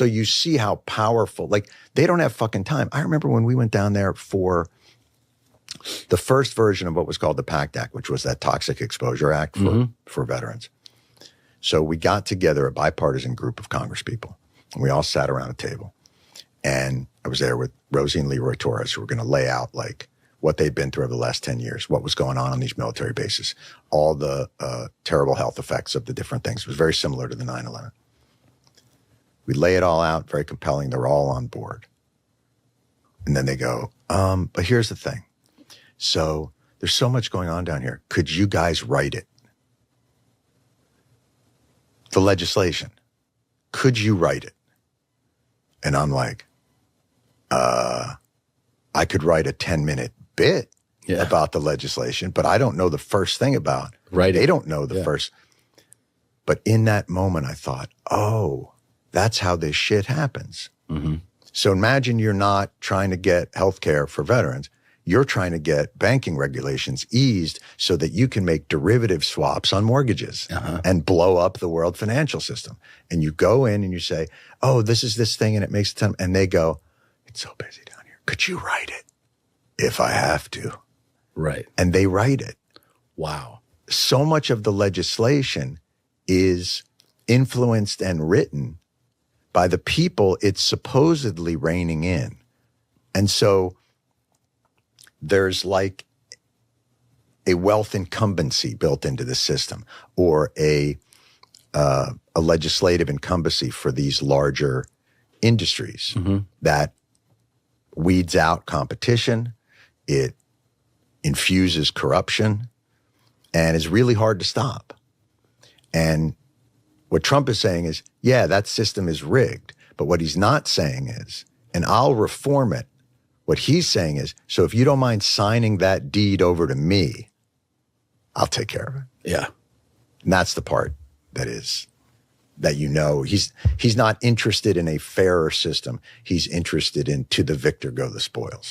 So you see how powerful, like they don't have fucking time. I remember when we went down there for the first version of what was called the PACT Act, which was that Toxic Exposure Act for veterans. So we got together a bipartisan group of congresspeople, and we all sat around a table. And I was there with Rosie and Leroy Torres, who were going to lay out like what they'd been through over the last 10 years, what was going on these military bases, all the terrible health effects of the different things. It was very similar to the 9/11. We lay it all out, very compelling. They're all on board. And then they go, but here's the thing. So there's so much going on down here. Could you guys write it? The legislation. Could you write it? And I'm like, I could write a 10-minute bit about the legislation, but I don't know the first thing about it. They don't know the first. But in that moment, I thought, oh, that's how this shit happens. So imagine you're not trying to get healthcare for veterans. You're trying to get banking regulations eased so that you can make derivative swaps on mortgages and blow up the world financial system. And you go in and you say, oh, this is this thing and it makes a ton. And they go, it's so busy down here. Could you write it if I have to? Right. And they write it. Wow. So much of the legislation is influenced and written by the people it's supposedly reining in. And so there's like a wealth incumbency built into the system, or a legislative incumbency for these larger industries that weeds out competition. It infuses corruption and is really hard to stop. And what Trump is saying is, yeah, that system is rigged. But what he's not saying is, and I'll reform it. What he's saying is, so if you don't mind signing that deed over to me, I'll take care of it. Yeah. And that's the part that is, that he's not interested in a fairer system. He's interested in to the victor go the spoils.